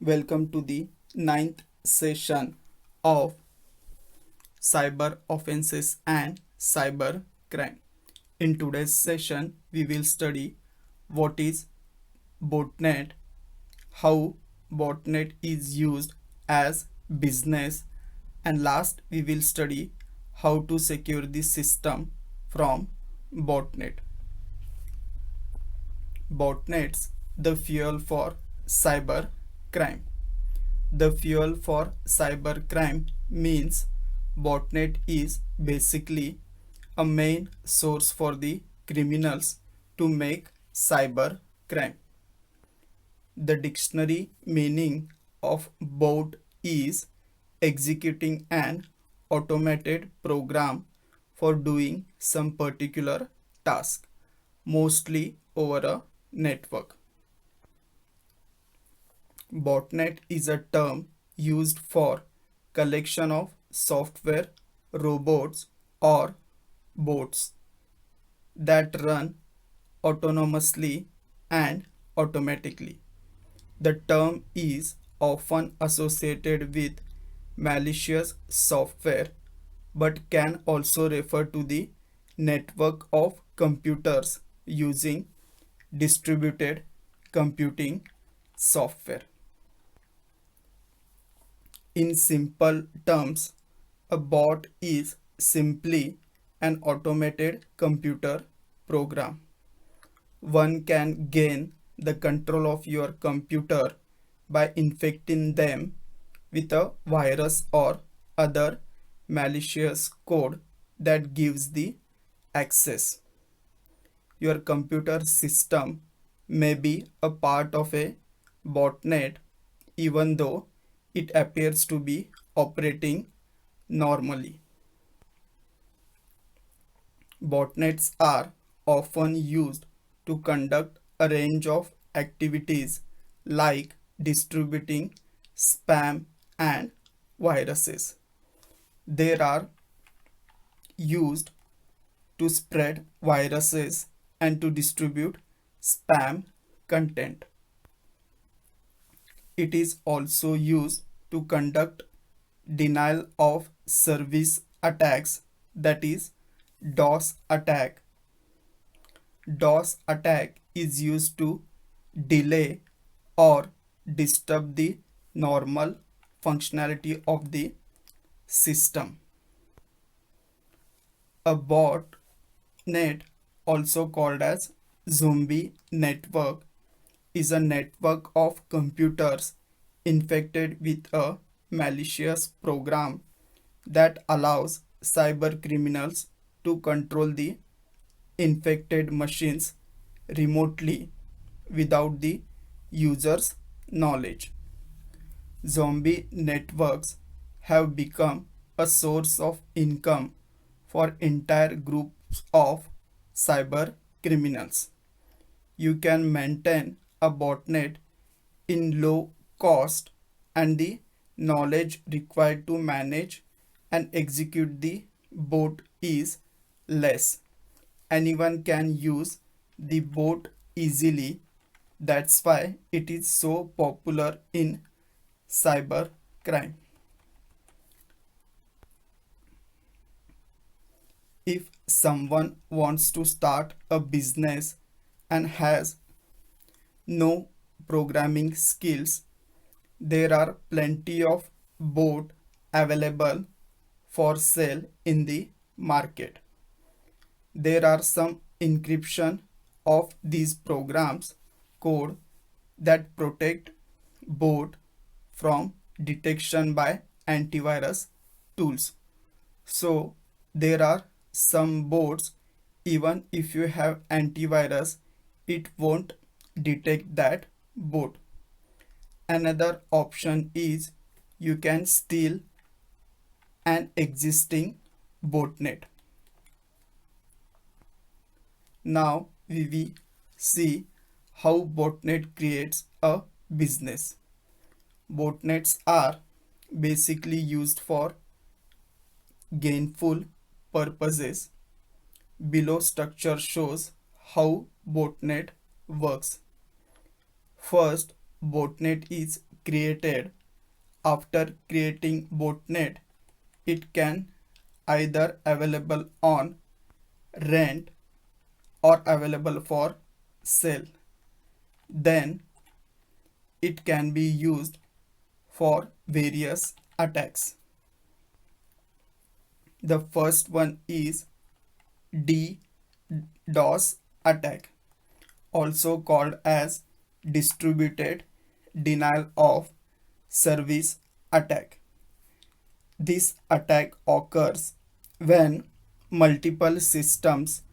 Welcome to the ninth session of cyber offenses and cyber crime. In today's session, we will study what is botnet, how botnet is used as business, and last we will study how to secure the system from botnet. Botnets, the fuel for cyber crime. The fuel for cybercrime means botnet is basically a main source for the criminals to make cyber crime. The dictionary meaning of bot is executing an automated program for doing some particular task, mostly over a network. Botnet is a term used for collection of software robots or bots that run autonomously and automatically. The term is often associated with malicious software but can also refer to the network of computers using distributed computing software. In simple terms, a bot is simply an automated computer program. One can gain the control of your computer by infecting them with a virus or other malicious code that gives the access. Your computer system may be a part of a botnet even though it appears to be operating normally. Botnets are often used to conduct a range of activities like distributing spam and viruses. They are used to spread viruses and to distribute spam content. It is also used to conduct denial of service attacks, that is DOS attack. DOS attack is used to delay or disturb the normal functionality of the system. A botnet, also called as zombie network, is a network of computers infected with a malicious program that allows cyber criminals to control the infected machines remotely without the user's knowledge. Zombie networks have become a source of income for entire groups of cyber criminals. You can maintain a botnet in low cost and the knowledge required to manage and execute the bot is less. Anyone can use the bot easily. That's why it is so popular in cyber crime. If someone wants to start a business and has no programming skills, there are plenty of bots available for sale in the market. There are some encryption of these programs code that protect bot from detection by antivirus tools. So there are some bots, even if you have antivirus, it won't detect that bot. Another option is you can steal an existing botnet. Now we will see how botnet creates a business. Botnets are basically used for gainful purposes. Below structure shows how botnet works. First, botnet is created after creating botnet, it can either available on rent or available for sale. Then it can be used for various attacks. The first one is DDoS attack, also called as distributed denial of service attack. This attack occurs when multiple systems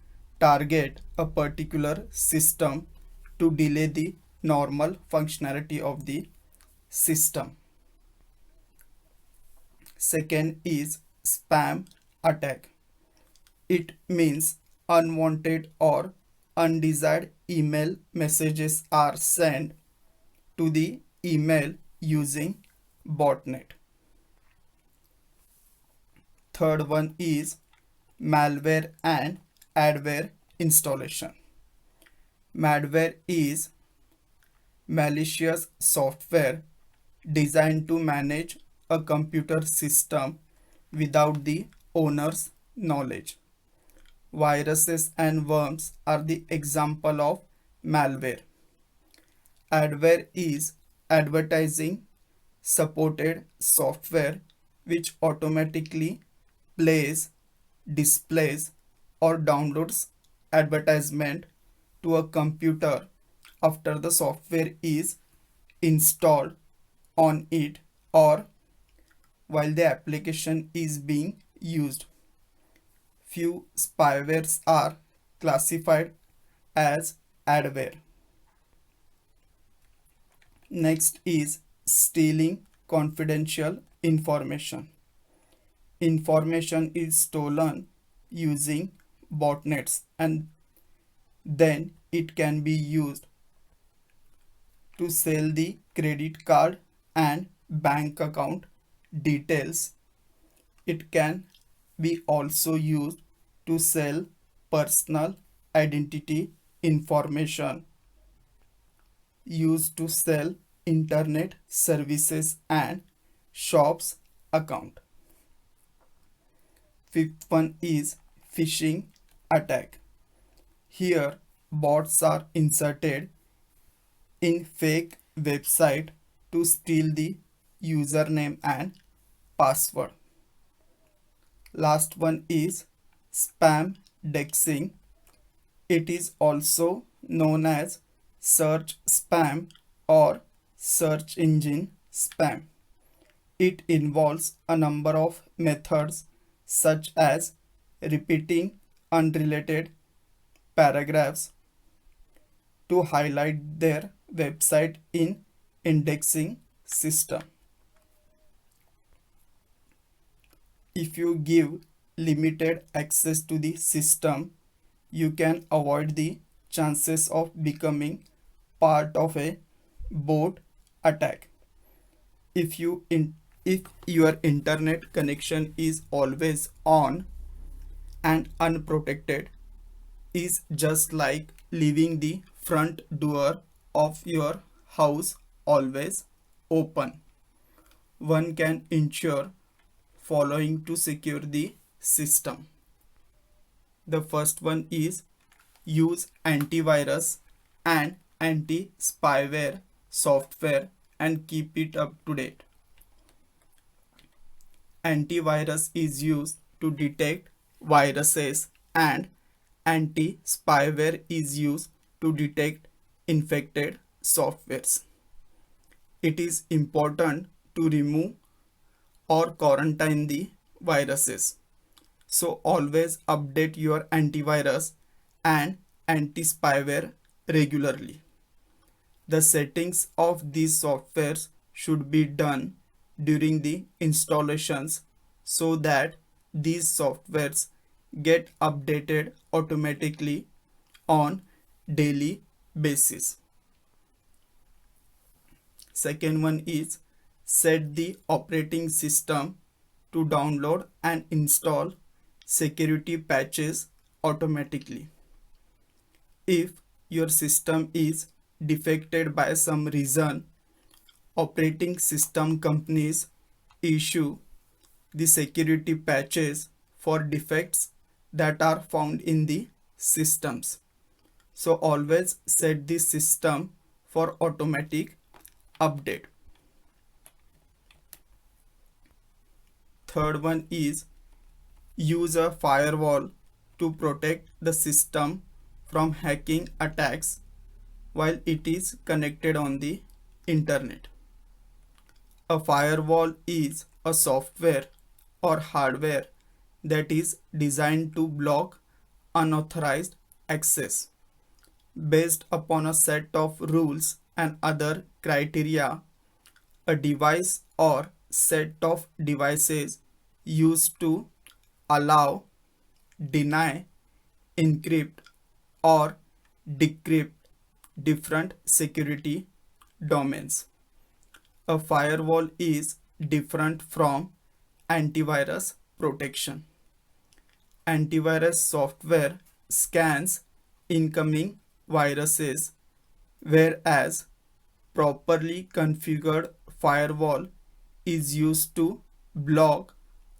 target a particular system to delay the normal functionality of the system. Second is spam attack. It means unwanted or undesired email messages are sent to the email using botnet. Third one is malware and adware installation. Malware is malicious software designed to manage a computer system without the owner's knowledge. Viruses and worms are the example of malware. Adware is advertising supported software which automatically plays, displays, or downloads advertisement to a computer after the software is installed on it or while the application is being used. Few spywares are classified as adware. Next is stealing confidential information. Information is stolen using botnets and then it can be used to sell the credit card and bank account details. It can be also used to sell personal identity information used to sell internet services and shops account. Fifth one is phishing attack. Here bots are inserted in fake website to steal the username and password. Last one is spam dexing. It is also known as search spam or search engine spam. It involves a number of methods such as repeating unrelated paragraphs to highlight their website in indexing system. If you give limited access to the system, you can avoid the chances of becoming part of a bot attack. If your internet connection is always on and unprotected, is just like leaving the front door of your house always open. One can ensure following to secure the system. The first one is use antivirus and anti-spyware software and keep it up to date. Antivirus is used to detect viruses and anti-spyware is used to detect infected softwares. It is important to remove or quarantine the viruses. So always update your antivirus and anti-spyware regularly. The settings of these softwares should be done during the installations so that these softwares get updated automatically on daily basis. Second one is set the operating system to download and install security patches automatically. If your system is defected by some reason Operating system companies issue the security patches for defects that are found in the systems. So always set the system for automatic update. Third one is use a firewall to protect the system from hacking attacks while it is connected on the internet. A firewall is a software or hardware that is designed to block unauthorized access. Based upon a set of rules and other criteria, a device or set of devices used to allow, deny, encrypt, or decrypt different security domains. A firewall is different from antivirus protection. Antivirus software scans incoming viruses, whereas properly configured firewall is used to block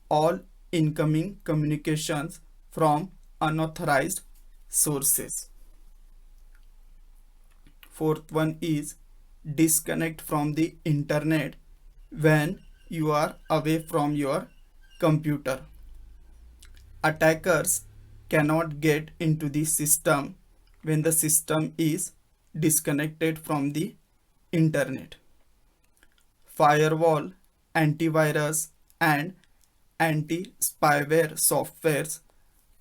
all incoming communications from unauthorized sources. Fourth one is disconnect from the internet when you are away from your computer. Attackers cannot get into the system when the system is disconnected from the internet. Firewall, antivirus, and anti-spyware softwares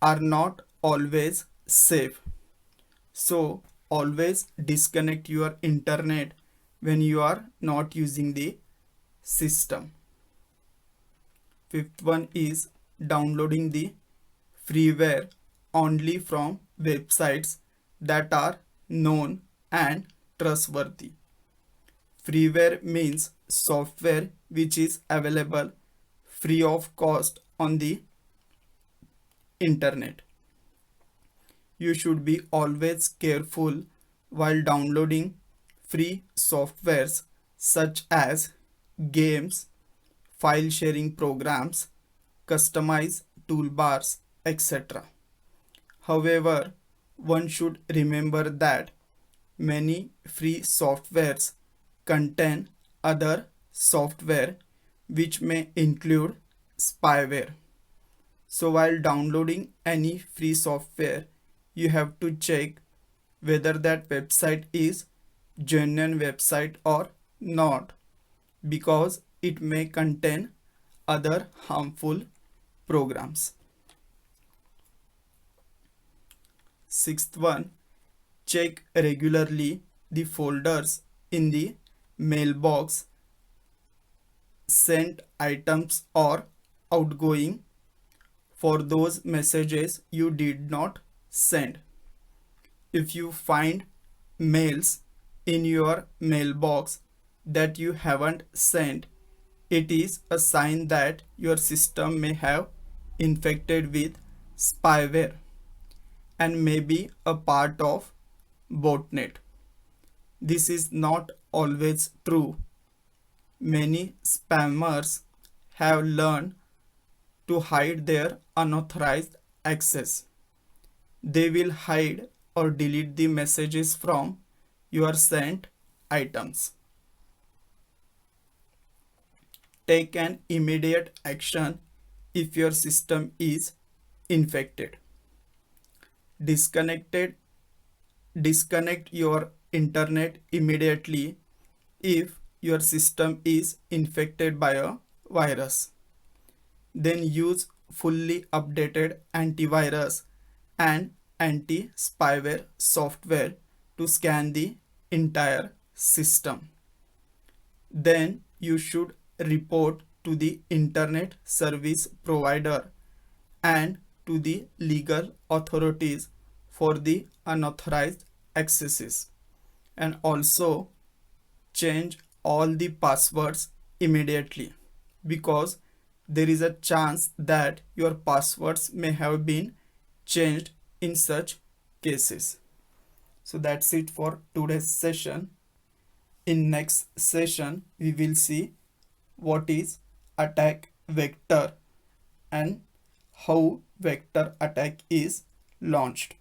are not always safe. So always disconnect your internet when you are not using the system. Fifth one is downloading the freeware only from websites that are known and trustworthy. Freeware means software which is available free of cost on the internet. You should be always careful while downloading free softwares such as games, file sharing programs, customized toolbars, etc. However, one should remember that many free softwares contain other software which may include spyware. So while downloading any free software, you have to check whether that website is genuine website or not, because it may contain other harmful programs. Sixth one, check regularly the folders in the mailbox, sent items or outgoing for those messages you did not send. If you find mails in your mailbox that you haven't sent, it is a sign that your system may have infected with spyware and may be a part of botnet. This is not always true. Many spammers have learned to hide their unauthorized access. They will hide or delete the messages from your sent items. Take an immediate action if your system is infected. Disconnect your internet immediately if your system is infected by a virus. Then use fully updated antivirus and anti-spyware software to scan the entire system. Then you should report to the internet service provider and to the legal authorities for the unauthorized accesses, and also change all the passwords immediately, because there is a chance that your passwords may have been changed in such cases. So that's it for today's session. In next session, we will see what is attack vector and how vector attack is launched.